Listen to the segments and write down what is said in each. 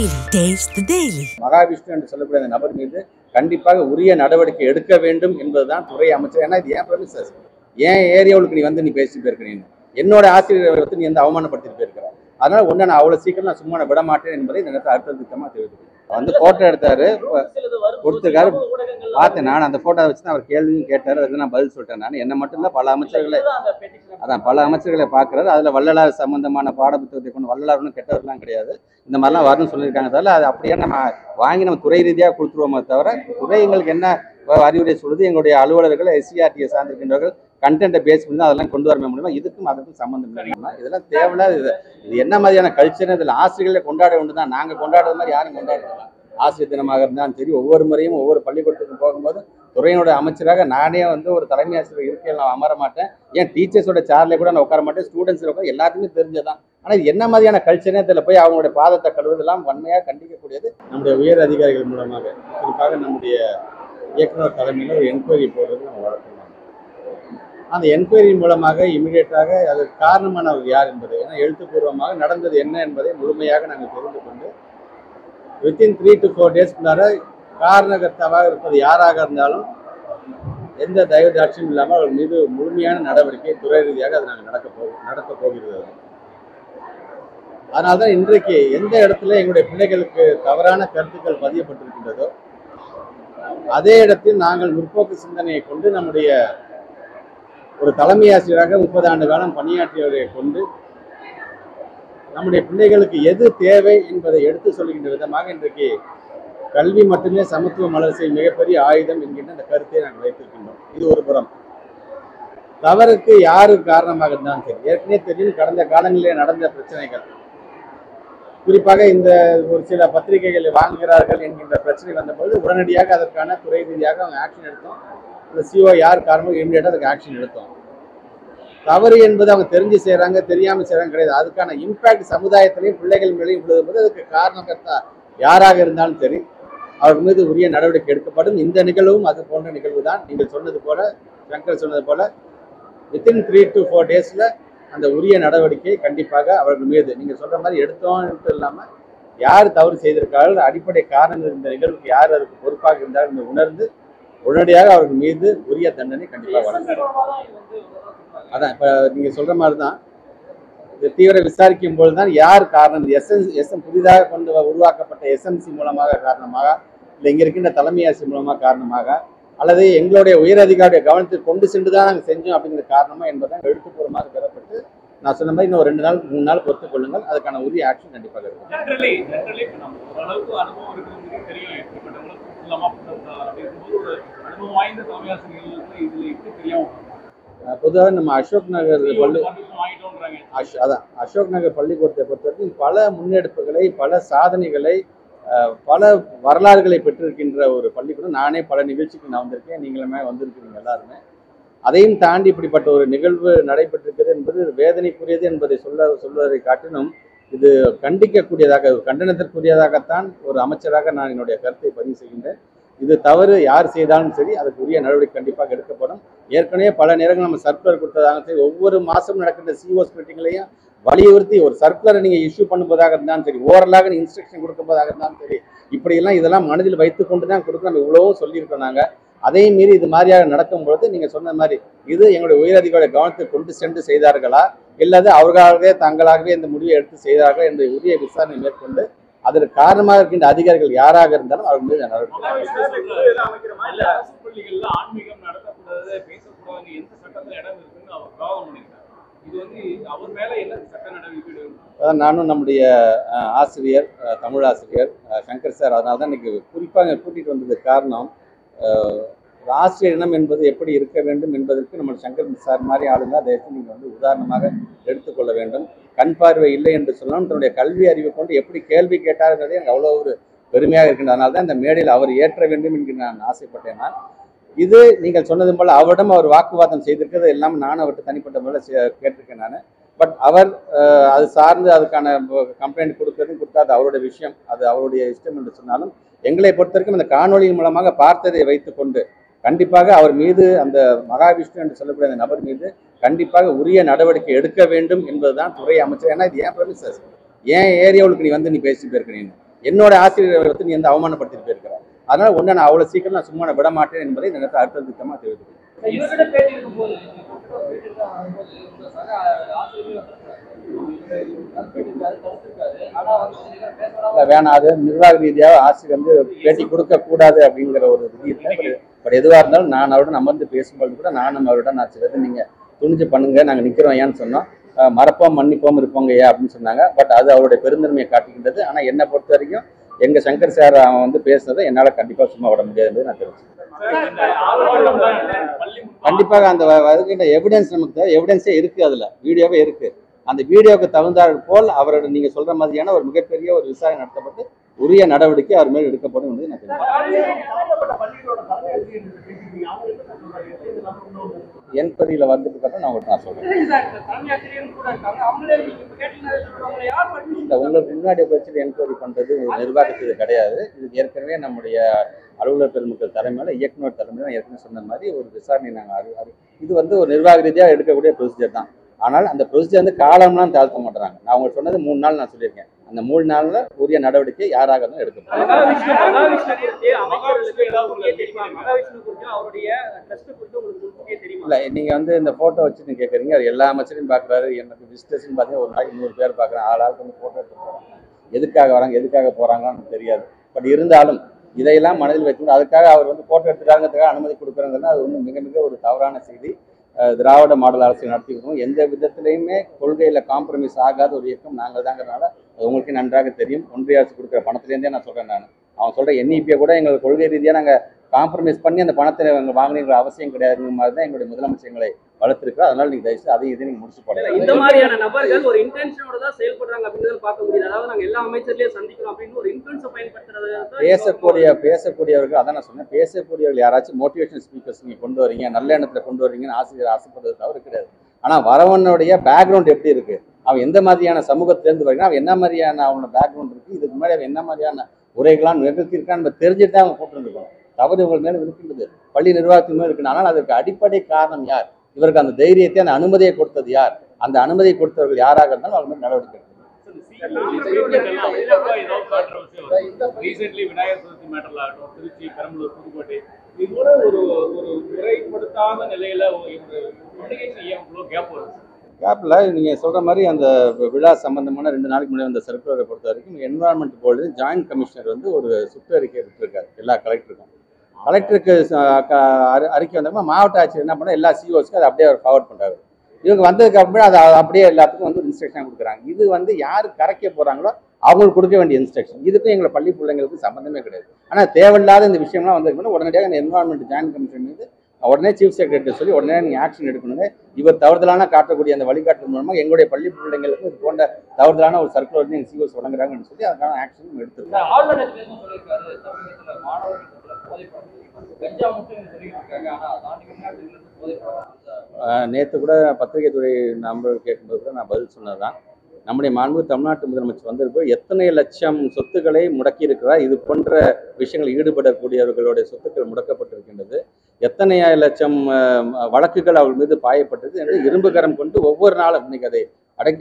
Daily. Taste the Daily. Mahavishnu என்று சொல்லக்கூடிய அந்த நபர் மீது கண்டிப்பாக உரிய நடவடிக்கை எடுக்க வேண்டும் என்பதுதான் துறை அமைச்சர். ஏன்னா இது ஏன் ப்ரெமிசஸ், ஏன் ஏரியாவுக்கு நீ பேசிட்டு போயிருக்க, என்னோட ஆசிரியரை வந்து நீ அவமானப்படுத்திட்டு போயிருக்கிற, அதனால ஒன்றை நான் அவ்வளவு சீக்கிரம் நான் சும்மா விட மாட்டேன் என்பதை இந்த நேரத்தில் அடுத்த திட்டமா தெரிவித்துக்கிறேன். வந்து போட்டோ எடுத்தாரு, கொடுத்துருக்காரு, பார்த்தேன். நான் அந்த போட்டோ வச்சு தான் அவர் கேள்வியும் கேட்டாரு, அதுக்கு நான் பதில் சொல்லிட்டேன். நான் என்ன மட்டும் இல்லை, பல அமைச்சர்களை பார்க்குறாரு. அதில் வள்ளலார் சம்பந்தமான பாடப்புத்தகத்தை கொண்டு, வள்ளலார் ஒன்றும் கெட்டவர்கள்லாம் கிடையாது, இந்த மாதிரிலாம் வரணும்னு சொல்லியிருக்காங்க. தவிர அது அப்படியே நம்ம வாங்கி நம்ம துறை ரீதியாக கொடுத்துருவோமே தவிர, துறை எங்களுக்கு என்ன அறிவுரை சொல்லுது, எங்களுடைய அலுவலர்கள் SCRT சார்ந்திருக்கின்றவர்கள் கண்டென்ட்டை பேஸ் பண்ணி தான் அதெல்லாம் கொண்டு வர முடியுமா, இதுக்கும் அதற்கும் சம்மந்தம் இல்லை. இதெல்லாம் தேவையில்லாத இது என்ன மாதிரியான கல்ச்சர், இதில் ஆசிரியர்களை கொண்டாட ஒன்று தான். நாங்கள் கொண்டாடுறது மாதிரி யாரும் கொண்டாடுறதில்ல. ஆசிரியர் தினமாக இருந்தாலும் சரி, ஒவ்வொரு முறையும் ஒவ்வொரு பள்ளிக்கூடத்துக்கும் போகும்போது துறையினுடைய அமைச்சராக நானே வந்து ஒரு தலைமை ஆசிரியர் இருக்கையில் நான் அமர மாட்டேன். ஏன் டீச்சர்ஸோட சேர்ல கூட நான் உட்கார மாட்டேன், ஸ்டூடெண்ட்ஸில் உட்கார, எல்லாத்துக்குமே தெரிஞ்சதான். ஆனால் இது என்ன மாதிரியான கல்ச்சரே இதில் போய் அவங்களுடைய பாதத்தை கழுவுதெல்லாம் வன்மையாக கண்டிக்கக்கூடியது. நம்முடைய உயர் அதிகாரிகள் மூலமாக, குறிப்பாக நம்முடைய இயக்குனர் தலைமையில் ஒரு என்கொயரி போடுறது நம்ம வழக்கம். அந்த என்கொயரி மூலமாக இமீடியட்டாக அதற்கு காரணமானவர் யார் என்பதை, ஏன்னா எழுத்துப்பூர்வமாக நடந்தது என்ன என்பதை முழுமையாக நாங்கள் தெரிந்து கொண்டு வித்தின் 3 to 4 டேஸ்க்குள்ளார காரணகர்த்தாவாக இருப்பது யாராக இருந்தாலும் எந்த தயவுதாட்சியும் இல்லாமல் அவர்கள் மீது முழுமையான நடவடிக்கை துறை ரீதியாக அது நாங்கள் நடக்கப் போகிறது. அதனால்தான் இன்றைக்கு எந்த இடத்துல எங்களுடைய பிள்ளைகளுக்கு தவறான கருத்துக்கள் பதியப்பட்டிருக்கின்றதோ அதே இடத்தில் நாங்கள் முற்போக்கு சிந்தனையை கொண்டு நம்முடைய ஒரு தலைமை ஆசிரியராக 30 ஆண்டு காலம் பணியாற்றியவரை கொண்டு நம்முடைய பிள்ளைகளுக்கு எது தேவை என்பதை எடுத்து சொல்கின்ற விதமாக இன்றைக்கு கல்வி மட்டுமே சமத்துவ மலர்ச்சியில் மிகப்பெரிய ஆயுதம் என்கின்ற அந்த கருத்தை நாங்கள் வைத்திருக்கின்றோம். இது ஒரு புறம். தவறுக்கு யாரு காரணமாக இருந்தாலும் சரி, ஏற்கனவே தெரியும் கடந்த காலங்களிலே நடந்த பிரச்சனைகள், குறிப்பாக இந்த ஒரு சில பத்திரிகைகளை வாங்குகிறார்கள் என்கின்ற பிரச்சனை வந்தபோது உடனடியாக அதற்கான துறை ரீதியாக அவங்க ஆக்ஷன் எடுத்தோம். இந்த CO யார் காரணமாக இமீடியட்டாக அதுக்கு ஆக்ஷன் எடுத்தோம். தவறு என்பது அவங்க தெரிஞ்சு செய்கிறாங்க, தெரியாமல் செய்கிறாங்க கிடையாது. அதுக்கான இம்பாக்ட் சமுதாயத்திலையும் பிள்ளைகள் மேலேயும் விழுதும்போது அதுக்கு காரணகர்த்தா யாராக இருந்தாலும் சரி அவர் மீது உரிய நடவடிக்கை எடுக்கப்படும். இந்த நிகழ்வும் அது போன்ற நிகழ்வு தான். நீங்கள் சொன்னது போல, சங்கர் சொன்னது போல, வித்தின் 3 to 4 டேஸில் அந்த உரிய நடவடிக்கை கண்டிப்பாக அவர்கள் மீது நீங்கள் சொல்கிற மாதிரி எடுத்தோன்ட்டு இல்லாமல் யார் தவறு செய்திருக்கார்கள், அடிப்படை காரணங்கள் இந்த நிகழ்வுக்கு யார் அதுக்கு பொறுப்பாக இருந்தார்கள் உணர்ந்து உடனடியாக அவர்கள் மீது உரிய தண்டனை கண்டிப்பாக வழங்கணும். அதான் இப்போ நீங்கள் சொல்கிற மாதிரி தான் இது தீவிர விசாரிக்கும் போது தான் யார் காரணம், புதிதாக உருவாக்கப்பட்ட SMC மூலமாக காரணமாக, இல்லை இங்கே இருக்கின்ற தலைமை ஆசிரியர் மூலமாக காரணமாக, அல்லது எங்களுடைய உயர் அதிகாரியுடைய கவனத்துக்கு கொண்டு சென்று தான் நாங்கள் செஞ்சோம் அப்படிங்கிற காரணமாக என்பதை எழுத்துப்பூர்வமாக பெறப்பட்டு நான் சொன்ன மாதிரி இன்னும் 2 நாள் 3 நாள் பொறுத்துக் கொள்ளுங்கள், அதுக்கான உரிய ஆக்ஷன் கண்டிப்பாக இருக்கும். பொதுவாக நம்ம அசோக் நகர் பள்ளிக்கூடத்தை பொறுத்த வரைக்கும் பல முன்னெடுப்புகளை, பல சாதனைகளை, பல வரலாறுகளை பெற்றிருக்கின்ற ஒரு பள்ளிக்கூடம். நானே பல நிகழ்ச்சிக்கு நான் வந்திருக்கேன், நீங்களுமே வந்திருக்கிறீங்க எல்லாருமே. அதையும் தாண்டி இப்படிப்பட்ட ஒரு நிகழ்வு நடைபெற்றிருக்கிறது என்பது வேதனைக்குரியது என்பதை சொல்வதை காட்டிலும் இது கண்டிக்கக்கூடியதாக, கண்டனத்திற்குரியதாகத்தான் ஒரு அமைச்சராக நான் என்னுடைய கருத்தை பதிவு செய்கின்றேன். இது தவறு யார் செய்தாலும் சரி அதுக்கு உரிய நடவடிக்கை கண்டிப்பாக எடுக்கப்படும். ஏற்கனவே பல நேரங்கள் நம்ம சர்க்குலர் கொடுத்ததாக சரி, ஒவ்வொரு மாதமும் நடக்கின்ற COs மீட்டிங்லையும் வலியுறுத்தி ஒரு சர்க்குலரை நீங்கள் இஷ்யூ பண்ணுவதாக இருந்தாலும் சரி, ஓரலாக இன்ஸ்ட்ரக்ஷன் கொடுக்கும்போதாக இருந்தாலும் சரி, இப்படியெல்லாம் இதெல்லாம் மனதில் வைத்துக்கொண்டு தான் கொடுக்க நம்ம இவ்வளவும் சொல்லியிருக்கோம். நாங்கள் அதையும் மீறி இது மாதிரியாக நடக்கும்பொழுது நீங்கள் சொன்ன மாதிரி இது எங்களுடைய உயரதிகாரியோட கவனத்தை கொண்டு சென்று செய்தார்களா, இல்லாத அவர்களாகவே தங்களாகவே இந்த முடிவை எடுத்து செய்தார்கள் என்ற உரிய விசாரணை மேற்கொண்டு அதற்கு காரணமாக இருக்கின்ற அதிகாரிகள் யாராக இருந்தாலும் அவர் மீது நடவடிக்கை. நானும் நம்முடைய ஆசிரியர், தமிழ் ஆசிரியர் சங்கர் சார், அதனால தான் இன்னைக்கு குறிப்பாக கூட்டிகிட்டு வந்தது காரணம், ஆசிரியர் இனம் என்பது எப்படி இருக்க வேண்டும் என்பதற்கு நம்ம சங்கர் சார் மாதிரி ஆளுங்க அதை நீங்கள் வந்து உதாரணமாக எடுத்துக்கொள்ள வேண்டும். கண் பார்வை இல்லை என்று சொன்னாலும் தன்னுடைய கல்வி அறிவை கொண்டு எப்படி கேள்வி கேட்டாருங்கிறதே எனக்கு அவ்வளோ ஒரு பெருமையாக இருக்கின்ற. அதனால தான் இந்த மேடையில் அவர் ஏற்ற வேண்டும் என்று நான் ஆசைப்பட்டேன். நான் இது நீங்கள் சொன்னது போல் அவரிடம் அவர் வாக்குவாதம் செய்திருக்கிறது எல்லாம் நான் அவர்கிட்ட தனிப்பட்ட முறையில் கேட்டிருக்கேன் நான். பட் அவர் அது சார்ந்து அதுக்கான கம்ப்ளைண்ட் கொடுக்காது அவருடைய விஷயம், அது அவருடைய இஷ்டம் என்று சொன்னாலும் எங்களை பொறுத்த வரைக்கும் அந்த காணொலியின் மூலமாக பார்த்ததை வைத்துக்கொண்டு கண்டிப்பாக அவர் மீது, அந்த மகாவிஷ்ணு என்று சொல்லக்கூடிய அந்த நபர் மீது கண்டிப்பாக உரிய நடவடிக்கை எடுக்க வேண்டும் என்பதுதான் துறை அமைச்சர். ஏன்னா இது ஏன் ப்ரெமிசஸ், ஏன் ஏரியாவுக்கு நீ பேசிட்டு போயிருக்க, என்னோட ஆசிரியரை வந்து நீ வந்து அவமானப்படுத்திட்டு போயிருக்கிற. அதனால ஒண்ணு நான் அவ்வளவு சீக்கிரம் நான் சும்மா விட மாட்டேன் என்பதை இந்த நேரத்தில் அடுத்த திட்டமா தெரிவித்துக்கிறேன். வேணாம், அது நிர்வாக ரீதியாக ஆசிரியர் வந்து பேட்டி கொடுக்க கூடாது அப்படிங்கிற ஒரு விதி இருக்கு. பட் எதுவாக இருந்தாலும் நான் அவருடன் அமர்ந்து பேசும்போது கூட நானும் அவருடன் நான் சிலது நீங்க துணிஞ்சு பண்ணுங்க, நாங்க நிக்கிறோம் ஏன்னு சொன்னோம். மறப்போம் மன்னிப்போம் இருப்போங்க ஏன் அப்படின்னு சொன்னாங்க. பட் அது அவருடைய பெருந்தன்மையை காட்டுகின்றது. ஆனா என்னை பொறுத்த வரைக்கும் எங்க சங்கர் சார் அவன் வந்து பேசுனதை என்னால கண்டிப்பா சும்மா விட முடியாது நான் தெரிவிச்சேன். கண்டிப்பாக அந்த வருகின்ற எவிடன்ஸ் நமக்கு எவிடன்ஸே இருக்கு, அதுல வீடியோவே இருக்கு. அந்த வீடியோவுக்கு தகுந்தாற் போல் அவரோட நீங்க சொல்ற மாதிரியான ஒரு மிகப்பெரிய ஒரு விசாரணை நடத்தப்பட்டு உரிய நடவடிக்கை அவர் மேல் எடுக்கப்படும் என்று நான் தெரிவிக்கிறேன். என்பதில வந்ததுக்கு அப்புறம் நான் உங்களுக்கு நான் சொல்றேன். உங்களுக்கு முன்னாடி வச்சு என்கொயரி பண்றது நிர்வாகத்துக்கு கிடையாது. இது ஏற்கனவே நம்முடைய அலுவலர் பெருமக்கள் தலைமையில இயக்குநர் தலைமையில ஏற்கனவே சொன்ன மாதிரி ஒரு விசாரணை நாங்கள் இது வந்து ஒரு நிர்வாக ரீதியாக எடுக்கக்கூடிய ப்ரொசீஜர் தான். ஆனால் அந்த ப்ரொசீஜர் வந்து காலம்லாம் தாழ்த்த மாட்டாங்க. நான் உங்களுக்கு சொன்னது 3 நாள் நான் சொல்லியிருக்கேன். அந்த 3 நாள்ல உரிய நடவடிக்கை யாராக இருந்தாலும் எடுக்கப்படும். இல்ல நீங்க வந்து இந்த போட்டோ வச்சு நீங்க கேட்குறீங்க, அது எல்லா அமைச்சரையும் பாக்குறாரு. எனக்கு விசிட்டர்ஸ்ன்னு பார்த்தீங்கன்னா ஒரு நாளைக்கு 100 பேர் பாக்குறேன். ஆளாளுக்கு வந்து போட்டோ எடுத்து போறாங்க. எதுக்காக வராங்க எதுக்காக போறாங்கன்னு தெரியாது. பட் இருந்தாலும் இதையெல்லாம் மனதில் வைக்கணும். அதுக்காக அவர் வந்து போட்டோ எடுத்துக்காங்கிறதுக்காக அனுமதி கொடுக்குறாங்கன்னா அது வந்து மிக மிக ஒரு தவறான செய்தி. திராவிட மாடல் அரசு நடத்திக்கிறோம். எந்த விதத்திலையுமே கொள்கையில காம்ப்ரமைஸ் ஆகாத ஒரு இயக்கம் நாங்கள் தாங்கிறதுனால அது உங்களுக்கு நன்றாக தெரியும். ஒன்றிய அரசு கொடுக்குற பணத்திலேருந்தே நான் சொல்றேன். அவன் சொல்ற என்இபியை கூட எங்களுக்கு கொள்கை ரீதியாக நாங்கள் காம்ப்ரமைஸ் பண்ணி அந்த பணத்தை வாங்கினீங்கிற அவசியம் கிடையாதுங்கிற மாதிரி தான் எங்களுடைய முதலமைச்சர் எங்களை வளர்த்திருக்கிறோம். அதனால நீங்க தயவுசெய்து அதையும் இதை நீங்க முடிச்சு போடுங்க. இந்த மாதிரியான நபர்கள் ஒரு இன்டென்ஷனோட தான் செயல்படுறாங்க அப்படிங்கறத பார்க்க முடியாது. அதாவது நாங்க எல்லா அமைச்சர்களையும் சந்திக்கிறோம் அப்படின்னு ஒரு இன்ஃப்ளூயன்ஸை பயன்படுத்துறது பேசக்கூடியவர்கள் அதான் நான் சொன்னேன். பேசக்கூடியவர்கள் யாராச்சும் மோட்டிவேஷன் ஸ்பீக்கர்ஸ் நீங்க கொண்டு வரீங்க, நல்ல எண்ணத்துல கொண்டு வரீங்கன்னு ஆசிரியர் ஆசைப்படுறது தவறு கிடையாது. ஆனா வரவனுடைய பேக்ரவுண்ட் எப்படி இருக்கு, அவன் எந்த மாதிரியான சமூகத்திலேருந்து வரீங்கன்னா அவன் என்ன மாதிரியான அவனோட பேக்ரவுண்ட் இருக்கு, இதுக்கு முன்னாடி அவன் என்ன மாதிரியான உரைகளாம் நிகழ்த்தியிருக்கான்னு தெரிஞ்சுட்டு தான் அவங்க போட்டுருக்கோம். தவறு இவர்கள் மேல இருக்கின்றது, பள்ளி நிர்வாகத்தின் மேல இருக்கு. ஆனால் அதற்கு அடிப்படை காரணம் யார், இவருக்கு அந்த தைரியத்தை அந்த அனுமதியை கொடுத்தது யார், அந்த அனுமதியை கொடுத்தவர்கள் யாராக இருந்தாலும் அவங்க மேல் நடவடிக்கை எடுக்கணும். திருச்சி, பெரம்பலூர், புதுக்கோட்டை இது கூட ஒரு முறைப்படுத்தாத நிலையில கேப்ல நீங்க சொல்ற மாதிரி அந்த விழா சம்பந்தமான 2 நாளைக்கு முன்னாடி அந்த சர்க்குலரை பொறுத்த வரைக்கும் என்வரான்மெண்ட் போர்டு ஜாயின்ட் கமிஷனர் வந்து ஒரு சுற்றறிக்கை விட்டுருக்காரு எல்லா கலெக்டருக்கும். கலெக்டருக்கு அறிக்கை வந்தப்ப மாவட்ட ஆட்சியர் என்ன பண்ணா எல்லா சிஓஸ்க்கும் அதை அப்படியே அவர் ஃபார்வர்ட் பண்றாரு. இவங்க வந்ததுக்கு அப்புறம் அதை அப்படியே எல்லாத்துக்கும் வந்து இன்ஸ்ட்ரக்ஷன் கொடுக்குறாங்க. இது வந்து யார் கரைக்க போறாங்களோ அவங்களுக்கு கொடுக்க வேண்டிய இன்ஸ்ட்ரக்ஷன். இதுக்கும் எங்களை பள்ளி பிள்ளைங்களுக்கு சம்மந்தமே கிடையாது. ஆனால் தேவையில்லாத இந்த விஷயம்லாம் வந்ததுக்கு உடனடியாக இந்த என்வரான்மெண்ட் ஜாயின்ட் கமிஷன் மீது உடனே சீஃப் செக்ரட்டரி சொல்லி உடனே நீங்கள் ஆக்ஷன் எடுக்கணுங்க. இவர் தவறுதலான காட்டக்கூடிய அந்த வழிகாட்டு மூலமாக எங்களுடைய பள்ளி பிள்ளைங்களுக்கு இது போன்ற தவறுதலான ஒரு சர்க்குலர் வந்து எங்கள் சிஓஸ் வழங்குறாங்கன்னு சொல்லி அதுக்கான ஆக்ஷன் எடுத்துருக்கோம். நேற்று கூட பத்திரிகை துறை நண்பர்கள் கேட்கும்போது கூட நான் பதில் சொன்னதுதான். நம்முடைய மாண்பு தமிழ்நாட்டு முதலமைச்சர் வந்திருப்போ எத்தனை லட்சம் சொத்துக்களை முடக்கி இருக்கிறார். இது போன்ற விஷயங்கள் ஈடுபடக்கூடியவர்களுடைய சொத்துக்கள் முடக்கப்பட்டிருக்கின்றது. எத்தனை லட்சம் வழக்குகள் அவர்கள் மீது பாயப்பட்டது என்று இரும்பு கரம் கொண்டு ஒவ்வொரு நாளும் இன்னைக்கு அதை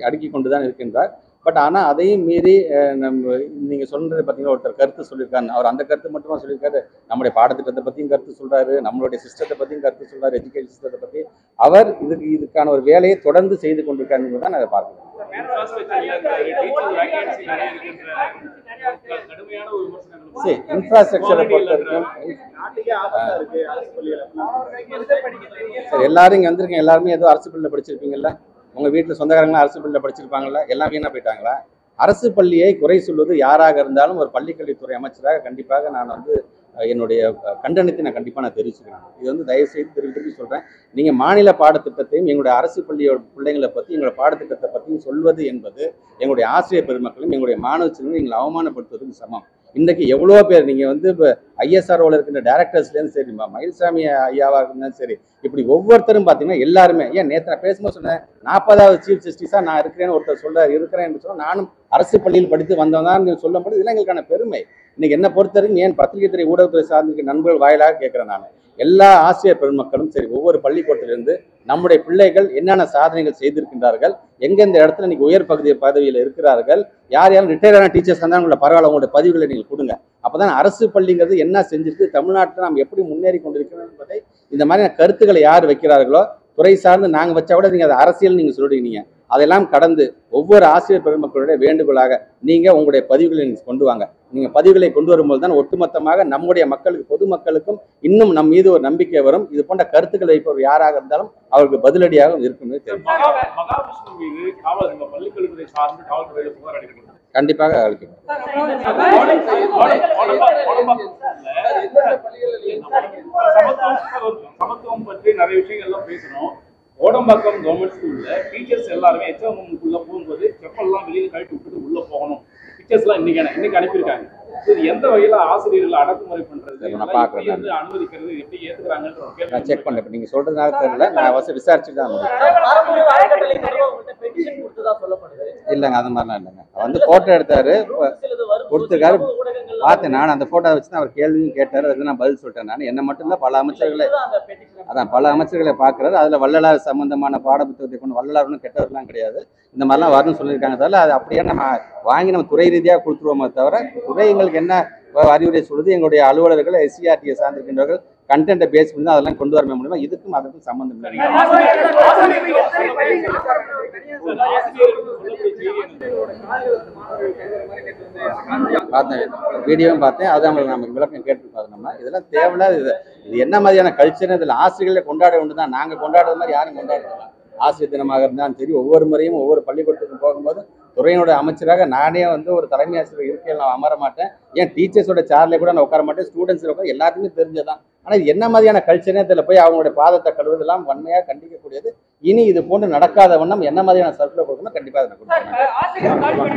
அடுக்கி கொண்டுதான் இருக்கின்றார். பட் ஆனால் அதையும் மீறி நம்ம நீங்கள் சொல்றது பார்த்தீங்கன்னா ஒருத்தர் கருத்து சொல்லியிருக்காரு. அவர் அந்த கருத்து மட்டுமா சொல்லியிருக்காரு, நம்முடைய பாடத்திட்டத்தை பற்றியும் கருத்து சொல்றாரு, நம்மளுடைய சிஸ்டத்தை பற்றியும் கருத்து சொல்றாரு, எஜுகேஷன் சிஸ்டத்தை பற்றி அவர் இதுக்கான ஒரு வேலையை தொடர்ந்து செய்து கொண்டிருக்காரு தான் அதை பார்க்கணும். இன்ஃப்ராஸ்ட்ரக்சரை பொறுத்த வரைக்கும் சரி எல்லாரும் இங்கே வந்திருக்கீங்க, எல்லாருமே ஏதோ அரசு பள்ளியில் படிச்சிருப்பீங்கல்ல, உங்கள் வீட்டில் சொந்தக்காரங்களாம் அரசு பள்ளியில் படிச்சிருப்பாங்கல்ல, எல்லாம் வீணாக போயிட்டாங்களா? அரசு பள்ளியை குறை சொல்வது யாராக இருந்தாலும் ஒரு பள்ளிக்கல்வித்துறை அமைச்சராக கண்டிப்பாக நான் வந்து என்னுடைய கண்டனத்தை நான் கண்டிப்பாக தெரிவிச்சுக்கிறேன். இது வந்து தயவுசெய்து திருப்பி சொல்கிறேன். நீங்கள் மாநில பாடத்திட்டத்தையும் எங்களுடைய அரசு பள்ளியோட பிள்ளைங்களை பற்றி எங்களோட பாடத்திட்டத்தை பற்றியும் சொல்வது என்பது எங்களுடைய ஆசிரியர் பெருமக்களும் எங்களுடைய மாணவ செல்வங்களும் எங்களை அவமானப்படுத்துவதற்கு சமம். இன்றைக்கு எவ்வளோ பேர் நீங்கள் வந்து இப்போ ஐஎஸ்ஆர்ஓவில் இருக்கின்ற டேரக்டர்ஸ்லேருந்து சரி, மயில்சாமி ஐயாவாக இருந்தாலும் சரி, இப்படி ஒவ்வொருத்தரும் பார்த்தீங்கன்னா எல்லாருமே ஏன் நேற்று நான் பேசும்போது சொன்னேன் 40வது சீஃப் ஜஸ்டிஸாக நான் இருக்கிறேன்னு ஒருத்தர் இருக்கிறேன்னு சொன்னால் நானும் அரசு பள்ளியில் படித்து வந்தவன் சொல்லும்போது இதெல்லாம் எங்களுக்கான பெருமை. இன்னைக்கு என்ன பொறுத்த வரைக்கும் ஏன் பத்திரிகை துறை ஊடகத்துறை சார்ந்திருக்க நண்பர்கள் வாயிலாக கேட்குறேன். நான் எல்லா ஆசிரியர் பெருமக்களும் சரி ஒவ்வொரு பள்ளிக்கூடத்திலிருந்து நம்முடைய பிள்ளைகள் என்னென்ன சாதனைகள் செய்திருக்கின்றார்கள், எங்கெந்த இடத்துல இன்னைக்கு உயர் பதவியில் இருக்கிறார்கள், யார் யாரும் ரிட்டையரான டீச்சர்ஸ் இருந்தால் உங்களோட பரவாயில்ல, உங்களுடைய பதிவுகளை நீங்கள் கொடுங்க. அப்போதான் அரசு பள்ளிங்கிறது என்ன செஞ்சிருக்கு, தமிழ்நாட்டில் நாம் எப்படி முன்னேறி கொண்டிருக்கிறோம் என்பதை இந்த மாதிரியான கருத்துக்களை யார் வைக்கிறார்களோ, துறை சார்ந்து நாங்கள் வச்சா கூட நீங்கள் அதை அரசியல் நீங்கள் சொல்றீங்க. அதெல்லாம் கடந்து ஒவ்வொரு ஆசிரியர் பெருமக்களுடைய வேண்டுகோளாக நீங்கள் உங்களுடைய பதிவுகளை நீங்கள் கொண்டு வாங்க. நீங்கள் பதிவுகளை கொண்டு வரும்போது தான் ஒட்டுமொத்தமாக நம்முடைய மக்களுக்கு, பொதுமக்களுக்கும் இன்னும் நம் மீது ஒரு நம்பிக்கை வரும். இது போன்ற கருத்துக்களை வைப்பவர் யாராக இருந்தாலும் அவருக்கு பதிலடியாக இருக்குமே தெரியும். கண்டிப்பாக அளிக்கப்படும். சமத்துவம் பற்றி நிறைய விஷயங்கள்லாம் பேசணும். ஓடம்பாக்கம் கவர்மெண்ட் ஸ்கூல்ல டீச்சர்ஸ் எல்லாருமே எச்எம்க்குள்ள போகும்போது செப்பல்லாம் வெளியில கழட்டி விட்டுட்டு உள்ள போகணும். டீச்சர்ஸ்லாம் இன்னைக்கு அனுப்பியிருக்காங்க. இது எந்த வகையில ஆசிரியர்களை அடக்குமுறை பண்றது, அனுமதிக்கிறது, எப்படி ஏத்துக்கிறாங்கன்ற நான் செக் பண்ணேன். நீங்க சொல்றதுனால தெரியல, நான் விசாரிச்சுட்டு தான் இல்லைங்க, அது மாதிரிலாம் இல்லைங்க. வந்து போட்டோ எடுத்தாரு, கொடுத்துருக்காரு, பார்த்தேன். நான் அந்த போட்டோ வச்சு தான் அவர் கேள்வியும் கேட்டாரு, அதுக்கு நான் பதில் சொல்லிட்டேன். நான் என்ன மட்டும் இல்லை, பல அமைச்சர்களை பார்க்குறாரு. அதில் வள்ளலார் சம்பந்தமான பாடப்புத்தகத்தை கொண்டு, வள்ளலார்னு கெட்டவர்கள்லாம் கிடையாது, இந்த மாதிரிலாம் வரணும்னு சொல்லியிருக்காங்க. தவிர அது அப்படியே நம்ம வாங்கி நம்ம துறை ரீதியாக கொடுத்துருவோமே தவிர, துறை எங்களுக்கு என்ன அறிவுரை சொல்லுது, எங்களுடைய அலுவலர்கள் எஸ்சிஆர்டியை சார்ந்திருக்கின்றவர்கள் கண்டென்ட்டை பேஸ் பண்ணி தான் அதெல்லாம் கொண்டு வர முடியுமா, இதுக்கும் அதுக்கும் சம்மந்தம் இல்லை. பார்த்தேன், வீடியோவும் பார்த்தேன், அது அவங்களுக்கு நமக்கு விளக்கம் கேட்டுருக்கோம். நம்ம இதெல்லாம் தேவையில்லாத இது என்ன மாதிரியான கல்ச்சர், இதில் ஆசிரியர்களை கொண்டாட ஒன்று தான். நாங்கள் கொண்டாடுறது மாதிரி யாரும் கொண்டாடுறதில்ல. ஆசிரியர் தினமாக இருந்தாலும் சரி, ஒவ்வொரு முறையும் ஒவ்வொரு பள்ளிக்கூடத்துக்கும் போகும்போது துறையினுடைய அமைச்சராக நானே வந்து ஒரு தலைமை ஆசிரியர் இருக்கையில் நான் அமர மாட்டேன். ஏன் டீச்சர்ஸோட சேர்ல கூட நான் உட்கார மாட்டேன், ஸ்டூடெண்ட்ஸில் உட்கார, எல்லாத்துக்குமே தெரிஞ்சதான். ஆனால் இது என்ன மாதிரியான கல்ச்சரே இதில் போய் அவங்களுடைய பாதத்தை கழுவுதெல்லாம் வன்மையாக கண்டிக்கக்கூடியது. இனி இது போன்று நடக்காத வண்ணம் என்ன மாதிரியான சர்க்குலர் கொடுக்கணும், கண்டிப்பாக அதை கொடுக்கணும்.